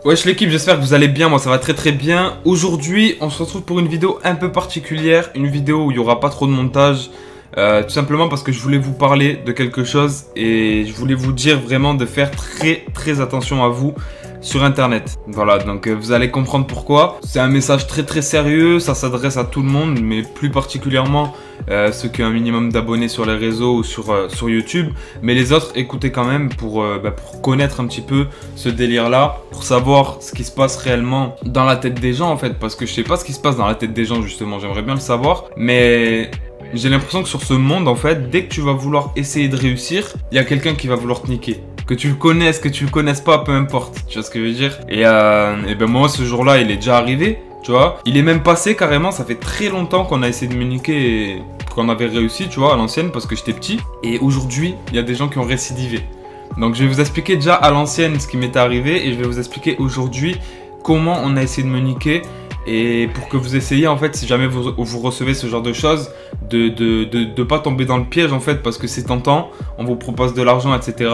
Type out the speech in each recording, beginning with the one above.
Wesh l'équipe, j'espère que vous allez bien, moi ça va très bien. Aujourd'hui, on se retrouve pour une vidéo un peu particulière, une vidéo où il n'y aura pas trop de montage. Tout simplement parce que je voulais vous parler de quelque chose et je voulais vous dire vraiment de faire très attention à vous sur internet. Voilà, donc vous allez comprendre pourquoi. C'est un message très sérieux, ça s'adresse à tout le monde, mais plus particulièrement ceux qui ont un minimum d'abonnés sur les réseaux ou sur YouTube. Mais les autres, écoutez quand même pour connaître un petit peu ce délire-là, pour savoir ce qui se passe réellement dans la tête des gens en fait. Parce que je sais pas ce qui se passe dans la tête des gens justement, j'aimerais bien le savoir. Mais j'ai l'impression que sur ce monde en fait, dès que tu vas vouloir essayer de réussir, il y a quelqu'un qui va vouloir te niquer. Que tu le connaisses, que tu le connaisses pas, peu importe. Tu vois ce que je veux dire? Et ben moi, ce jour-là, il est déjà arrivé. Tu vois? Il est même passé carrément. Ça fait très longtemps qu'on a essayé de me niquer et qu'on avait réussi, tu vois, à l'ancienne parce que j'étais petit. Et aujourd'hui, il y a des gens qui ont récidivé. Donc je vais vous expliquer déjà à l'ancienne ce qui m'était arrivé et je vais vous expliquer aujourd'hui comment on a essayé de me niquer. Et pour que vous essayiez en fait, si jamais vous recevez ce genre de choses, de pas tomber dans le piège en fait, parce que c'est tentant, on vous propose de l'argent, etc.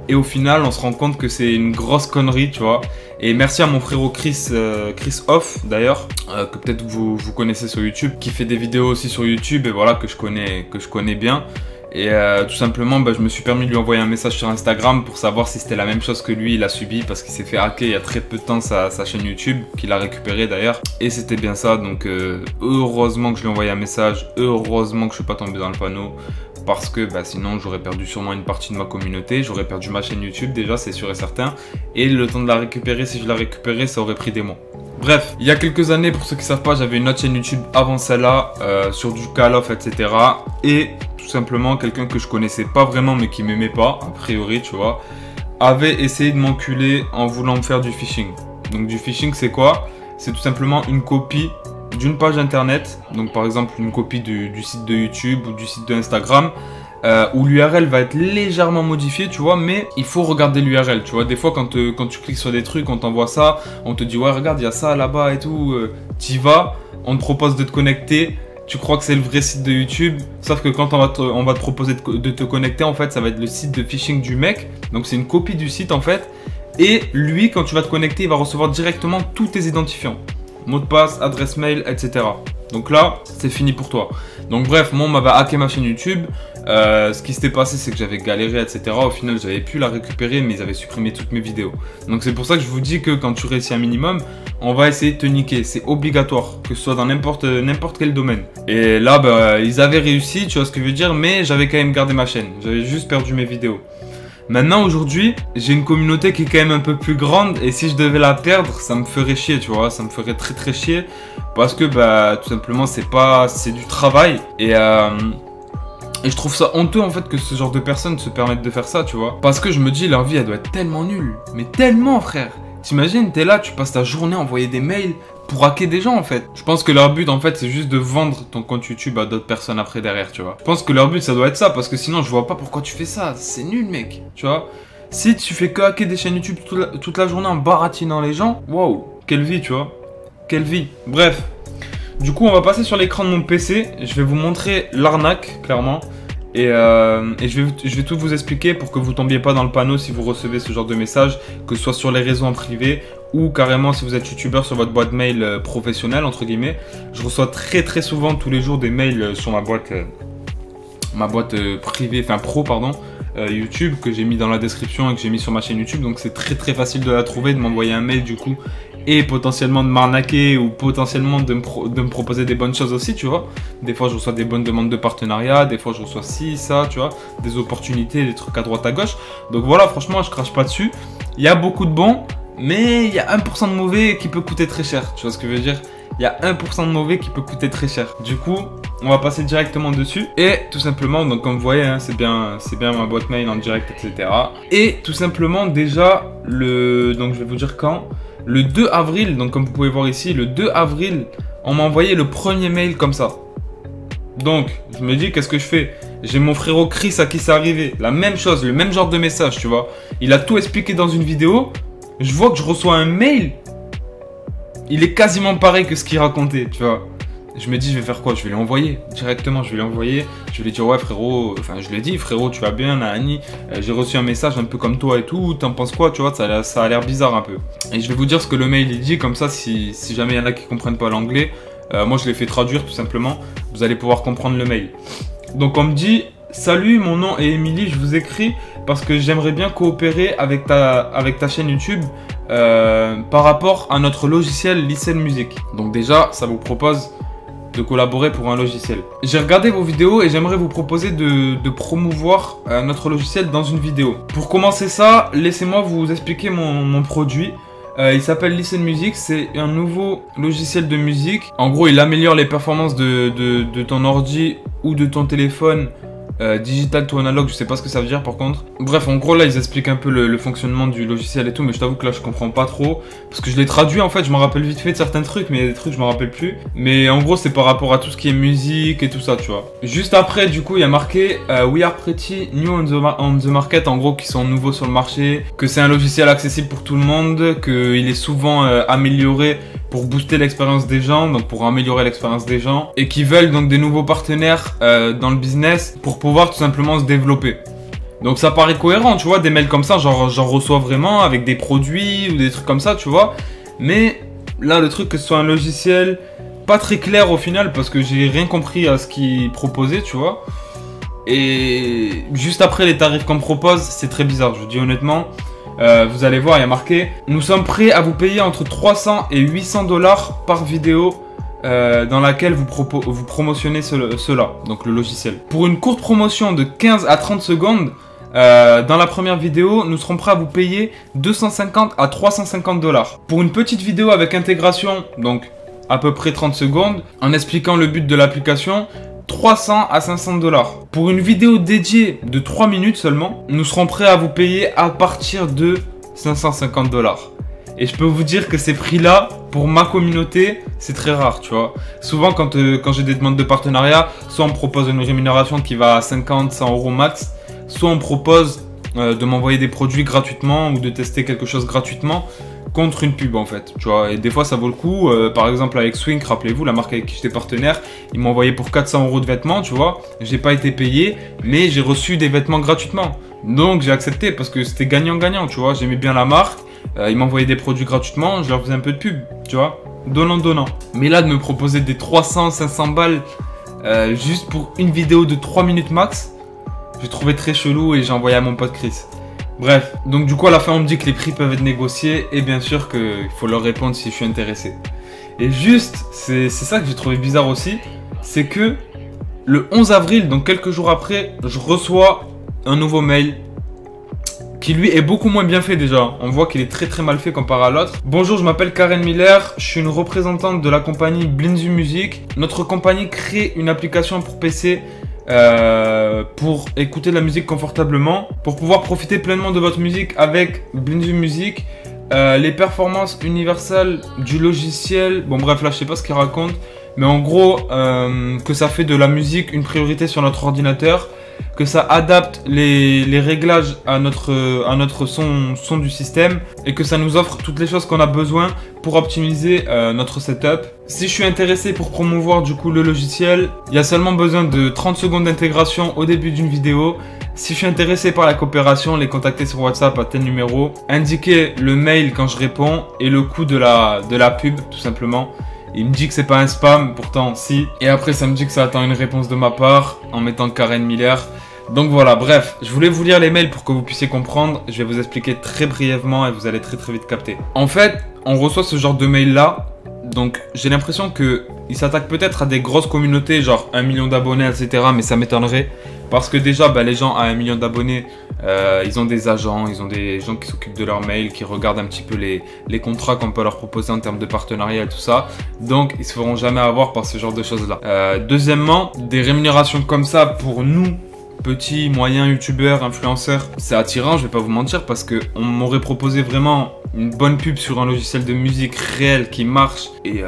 Et au final, on se rend compte que c'est une grosse connerie, tu vois. Et merci à mon frérot Chris Off d'ailleurs, que peut-être vous connaissez sur YouTube, qui fait des vidéos aussi sur YouTube et voilà, que je connais bien. Et tout simplement, je me suis permis de lui envoyer un message sur Instagram pour savoir si c'était la même chose que lui, il a subi parce qu'il s'est fait hacker il y a très peu de temps sa chaîne YouTube, qu'il a récupéré d'ailleurs. Et c'était bien ça, donc heureusement que je lui ai envoyé un message, heureusement que je suis pas tombé dans le panneau. Parce que sinon j'aurais perdu sûrement une partie de ma communauté, j'aurais perdu ma chaîne YouTube déjà, c'est sûr et certain. Et le temps de la récupérer, si je la récupérais, ça aurait pris des mois. Bref, il y a quelques années, pour ceux qui ne savent pas, j'avais une autre chaîne YouTube avant celle-là, sur du Call of, etc. Et tout simplement, quelqu'un que je connaissais pas vraiment, mais qui m'aimait pas, a priori, tu vois, avait essayé de m'enculer en voulant me faire du phishing. Donc du phishing, c'est quoi? C'est tout simplement une copie d'une page internet, donc par exemple une copie du site de YouTube ou du site de Instagram, où l'URL va être légèrement modifiée, tu vois, mais il faut regarder l'URL, tu vois. Des fois quand tu cliques sur des trucs, on t'envoie ça, on te dit ouais regarde, il y a ça là-bas et tout, t'y vas, on te propose de te connecter, tu crois que c'est le vrai site de YouTube, sauf que quand on va te proposer de te connecter, en fait ça va être le site de phishing du mec, donc c'est une copie du site en fait, et lui quand tu vas te connecter, il va recevoir directement tous tes identifiants. Mot de passe, adresse mail, etc. Donc là, c'est fini pour toi. Donc bref, moi on m'avait hacké ma chaîne YouTube. Ce qui s'était passé, c'est que j'avais galéré, etc. Au final, j'avais pu la récupérer, mais ils avaient supprimé toutes mes vidéos. Donc c'est pour ça que je vous dis que quand tu réussis un minimum, on va essayer de te niquer. C'est obligatoire, que ce soit dans n'importe quel domaine. Et là, ils avaient réussi, tu vois ce que je veux dire, mais j'avais quand même gardé ma chaîne. J'avais juste perdu mes vidéos. Maintenant, aujourd'hui, j'ai une communauté qui est quand même un peu plus grande et si je devais la perdre, ça me ferait chier, tu vois, ça me ferait très chier parce que, tout simplement, c'est du travail et je trouve ça honteux, en fait, que ce genre de personnes se permettent de faire ça, tu vois. Parce que je me dis, leur vie, elle doit être tellement nulle, mais tellement, frère. T'imagines, t'es là, tu passes ta journée à envoyer des mails pour hacker des gens en fait. Je pense que leur but en fait c'est juste de vendre ton compte YouTube à d'autres personnes après derrière, tu vois. Je pense que leur but ça doit être ça parce que sinon je vois pas pourquoi tu fais ça. C'est nul mec, tu vois. Si tu fais que hacker des chaînes YouTube toute la journée en baratinant les gens, waouh, quelle vie, tu vois. Quelle vie. Bref. Du coup on va passer sur l'écran de mon PC. Je vais vous montrer l'arnaque clairement. Et je vais tout vous expliquer pour que vous tombiez pas dans le panneau si vous recevez ce genre de message, que ce soit sur les réseaux en privé ou carrément si vous êtes youtubeur sur votre boîte mail professionnelle entre guillemets. Je reçois très souvent tous les jours des mails sur ma boîte privée, enfin pro pardon, YouTube que j'ai mis dans la description et que j'ai mis sur ma chaîne YouTube. Donc c'est très facile de la trouver, de m'envoyer un mail du coup et potentiellement de m'arnaquer ou potentiellement de me proposer des bonnes choses aussi, tu vois. Des fois je reçois des bonnes demandes de partenariat, des fois je reçois ci, ça, tu vois, des opportunités, des trucs à droite à gauche. Donc voilà, franchement je crache pas dessus. Il y a beaucoup de bons, mais il y a 1% de mauvais qui peut coûter très cher, tu vois ce que je veux dire. Il y a 1% de mauvais qui peut coûter très cher. Du coup, on va passer directement dessus. Et tout simplement, donc comme vous voyez, hein, c'est bien ma boîte mail en direct, etc. Et tout simplement déjà, donc je vais vous dire quand. Le 2 avril, donc comme vous pouvez voir ici, le 2 avril, on m'a envoyé le premier mail comme ça. Donc, je me dis, qu'est-ce que je fais? J'ai mon frérot Chris à qui c'est arrivé. La même chose, le même genre de message, tu vois. Il a tout expliqué dans une vidéo. Je vois que je reçois un mail. Il est quasiment pareil que ce qu'il racontait, tu vois. je me dis je vais faire quoi? Je vais lui envoyer directement, je vais lui envoyer, je vais lui dire ouais frérot, enfin je lui ai dit frérot tu vas bien, Nani, j'ai reçu un message un peu comme toi et tout, t'en penses quoi? Tu vois, ça a l'air bizarre un peu. Et je vais vous dire ce que le mail il dit, comme ça si jamais il y en a qui comprennent pas l'anglais, moi je l'ai fait traduire tout simplement, vous allez pouvoir comprendre le mail. Donc on me dit: salut, mon nom est Émilie, je vous écris parce que j'aimerais bien coopérer avec ta chaîne YouTube par rapport à notre logiciel Listen Music. Donc déjà, ça vous propose de collaborer pour un logiciel. J'ai regardé vos vidéos et j'aimerais vous proposer de promouvoir notre logiciel dans une vidéo. Pour commencer ça, laissez-moi vous expliquer mon produit. Il s'appelle Listen Music, c'est un nouveau logiciel de musique. En gros, il améliore les performances de ton ordi ou de ton téléphone digital to analog, je sais pas ce que ça veut dire par contre. Bref, en gros là ils expliquent un peu le fonctionnement du logiciel et tout, mais je t'avoue que là je comprends pas trop parce que je l'ai traduit en fait, je me rappelle vite fait de certains trucs, mais il y a des trucs je me rappelle plus. Mais en gros c'est par rapport à tout ce qui est musique et tout ça, tu vois. Juste après du coup il y a marqué We are pretty new on the market, en gros qui sont nouveaux sur le marché, que c'est un logiciel accessible pour tout le monde, qu'il est souvent amélioré pour booster l'expérience des gens, donc pour améliorer l'expérience des gens, et qui veulent donc des nouveaux partenaires dans le business pour pouvoir tout simplement se développer. Donc ça paraît cohérent, tu vois, des mails comme ça, genre j'en reçois vraiment avec des produits ou des trucs comme ça, tu vois. Mais là le truc que ce soit un logiciel pas très clair au final parce que j'ai rien compris à ce qu'il proposait, tu vois. Et juste après les tarifs qu'on me propose, c'est très bizarre, je vous dis honnêtement. Vous allez voir, il y a marqué: nous sommes prêts à vous payer entre 300 et 800 $ par vidéo dans laquelle vous promotionnez cela, donc le logiciel. Pour une courte promotion de 15 à 30 secondes, dans la première vidéo, nous serons prêts à vous payer 250 à 350 $. Pour une petite vidéo avec intégration, donc à peu près 30 secondes, en expliquant le but de l'application, 300 à 500 $. Pour une vidéo dédiée de 3 minutes seulement, nous serons prêts à vous payer à partir de 550 $. Et je peux vous dire que ces prix-là, pour ma communauté, c'est très rare, tu vois. Souvent, quand j'ai des demandes de partenariat, soit on me propose une rémunération qui va à 50, 100 € max, soit on me propose de m'envoyer des produits gratuitement ou de tester quelque chose gratuitement contre une pub en fait, tu vois. Et des fois ça vaut le coup, par exemple avec Swink, rappelez-vous, la marque avec qui j'étais partenaire, ils m'ont envoyé pour 400 € de vêtements, tu vois. J'ai pas été payé, mais j'ai reçu des vêtements gratuitement. Donc j'ai accepté parce que c'était gagnant-gagnant, tu vois. J'aimais bien la marque, ils m'envoyaient des produits gratuitement, je leur faisais un peu de pub, tu vois. Donnant. Mais là de me proposer des 300, 500 balles juste pour une vidéo de 3 minutes max, j'ai trouvé très chelou et j'ai envoyé à mon pote Chris. Bref, donc du coup à la fin on me dit que les prix peuvent être négociés et bien sûr qu'il faut leur répondre si je suis intéressé. Et juste, c'est ça que j'ai trouvé bizarre aussi, c'est que le 11 avril, donc quelques jours après, je reçois un nouveau mail qui lui est beaucoup moins bien fait déjà. On voit qu'il est très mal fait comparé à l'autre. Bonjour, je m'appelle Karen Miller, je suis une représentante de la compagnie Blinzu Music. Notre compagnie crée une application pour PC pour écouter de la musique confortablement, pour pouvoir profiter pleinement de votre musique avec Blinzu Music. Les performances universelles du logiciel, bon bref là je sais pas ce qu'il raconte, mais en gros que ça fait de la musique une priorité sur notre ordinateur, que ça adapte les réglages à notre son du système et que ça nous offre toutes les choses qu'on a besoin pour optimiser notre setup. Si je suis intéressé pour promouvoir du coup le logiciel, il y a seulement besoin de 30 secondes d'intégration au début d'une vidéo. Si je suis intéressé par la coopération, les contacter sur WhatsApp à tel numéro, indiquer le mail quand je réponds et le coût de la pub tout simplement. Il me dit que c'est pas un spam, pourtant si. Et après ça me dit que ça attend une réponse de ma part en mettant Karen Miller. Donc voilà, bref, je voulais vous lire les mails pour que vous puissiez comprendre. Je vais vous expliquer très brièvement et vous allez très vite capter. En fait, on reçoit ce genre de mail là. Donc j'ai l'impression qu'il s'attaque peut-être à des grosses communautés, genre 1 million d'abonnés, etc. Mais ça m'étonnerait. Parce que déjà, les gens à 1 million d'abonnés, ils ont des agents, ils ont des gens qui s'occupent de leurs mails, qui regardent un petit peu les contrats qu'on peut leur proposer en termes de partenariat et tout ça. Donc, ils se feront jamais avoir par ce genre de choses-là. Deuxièmement, des rémunérations comme ça pour nous, petits, moyens youtubeurs, influenceurs, c'est attirant, je vais pas vous mentir, parce qu'on m'aurait proposé vraiment une bonne pub sur un logiciel de musique réel qui marche et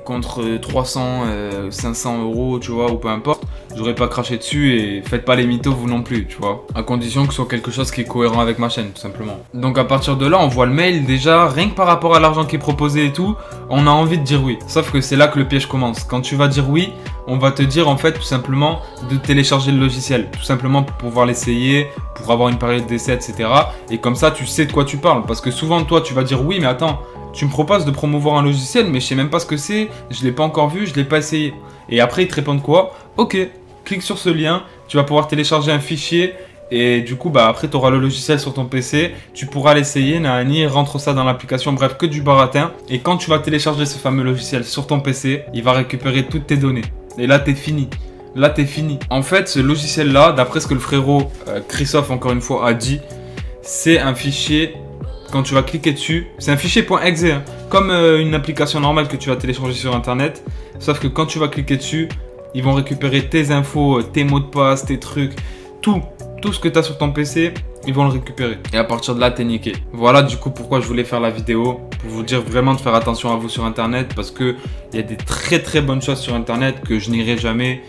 contre 300, 500 €, tu vois, ou peu importe. j'aurais pas craché dessus et faites pas les mythos vous non plus, tu vois. À condition que ce soit quelque chose qui est cohérent avec ma chaîne, tout simplement. Donc à partir de là, on voit le mail, déjà, rien que par rapport à l'argent qui est proposé et tout, on a envie de dire oui. Sauf que c'est là que le piège commence. Quand tu vas dire oui, on va te dire en fait tout simplement de télécharger le logiciel. Tout simplement pour pouvoir l'essayer, pour avoir une période d'essai, etc. Et comme ça, tu sais de quoi tu parles. Parce que souvent, toi, tu vas dire oui, mais attends, tu me proposes de promouvoir un logiciel, mais je sais même pas ce que c'est, je l'ai pas encore vu, je l'ai pas essayé. Et après, ils te répondent quoi? Ok, clique sur ce lien, tu vas pouvoir télécharger un fichier. Et du coup, bah après, tu auras le logiciel sur ton PC, tu pourras l'essayer, nani, rentre ça dans l'application, bref, que du baratin. Et quand tu vas télécharger ce fameux logiciel sur ton PC, il va récupérer toutes tes données. Et là, t'es fini. Là, t'es fini. En fait, ce logiciel-là, d'après ce que le frérot Christophe, encore une fois, a dit, c'est un fichier, quand tu vas cliquer dessus, c'est un fichier .exe, hein, comme une application normale que tu vas télécharger sur Internet. Sauf que quand tu vas cliquer dessus, ils vont récupérer tes infos, tes mots de passe, tes trucs, tout ce que tu as sur ton PC, ils vont le récupérer. Et à partir de là, t'es niqué. Voilà du coup pourquoi je voulais faire la vidéo. Pour vous dire vraiment de faire attention à vous sur Internet. Parce qu'il y a des très bonnes choses sur Internet que je n'irai jamais.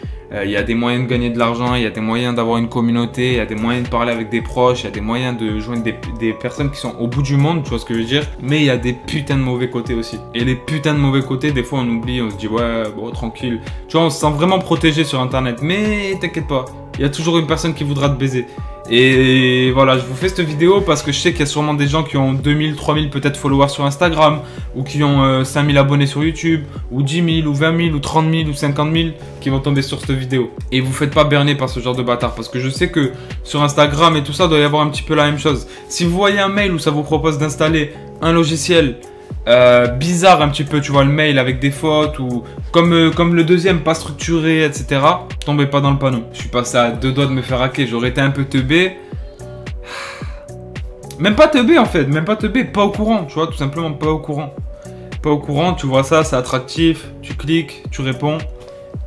Il y a des moyens de gagner de l'argent, il y a des moyens d'avoir une communauté, il y a des moyens de parler avec des proches, il y a des moyens de joindre des personnes qui sont au bout du monde, tu vois ce que je veux dire. Mais il y a des putains de mauvais côtés aussi. Et les putains de mauvais côtés, des fois on oublie, on se dit ouais, bon, tranquille. Tu vois, on se sent vraiment protégé sur Internet. Mais t'inquiète pas, il y a toujours une personne qui voudra te baiser. Et voilà, je vous fais cette vidéo parce que je sais qu'il y a sûrement des gens qui ont 2000, 3000 peut-être followers sur Instagram, ou qui ont 5000 abonnés sur YouTube, ou 10 000, ou 20 000, ou 30 000, ou 50 000 qui vont tomber sur cette vidéo. Et vous faites pas berner par ce genre de bâtard, parce que je sais que sur Instagram et tout ça, il doit y avoir un petit peu la même chose. Si vous voyez un mail où ça vous propose d'installer un logiciel bizarre un petit peu, tu vois, le mail avec des fautes ou comme le deuxième, pas structuré, etc. Tombez pas dans le panneau. Je suis passé à 2 doigts de me faire hacker. J'aurais été un peu teubé. Même pas teubé en fait, même pas teubé, pas au courant, tu vois, tout simplement pas au courant. Pas au courant, tu vois ça, c'est attractif, tu cliques, tu réponds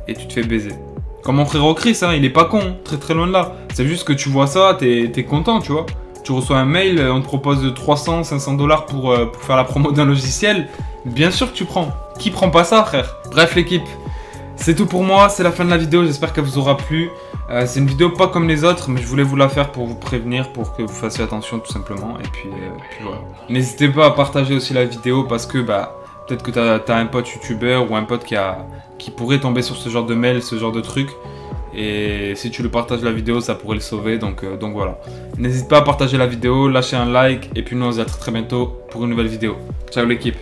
et tu te fais baiser. Comme mon frérot Chris, hein, il est pas con, très loin de là. C'est juste que tu vois ça, t'es content, tu vois. Tu reçois un mail, on te propose 300, 500 $ pour faire la promo d'un logiciel. Bien sûr que tu prends. Qui prend pas ça, frère? Bref, l'équipe, c'est tout pour moi. C'est la fin de la vidéo. J'espère qu'elle vous aura plu. C'est une vidéo pas comme les autres, mais je voulais vous la faire pour vous prévenir, pour que vous fassiez attention tout simplement. Et puis voilà. N'hésitez pas à partager aussi la vidéo parce que bah peut-être que t'as un pote youtubeur ou un pote qui pourrait tomber sur ce genre de mail, ce genre de truc. Et si tu le partages la vidéo, ça pourrait le sauver, donc voilà. N'hésite pas à partager la vidéo, lâcher un like, et puis nous on se dit à très bientôt pour une nouvelle vidéo. Ciao l'équipe.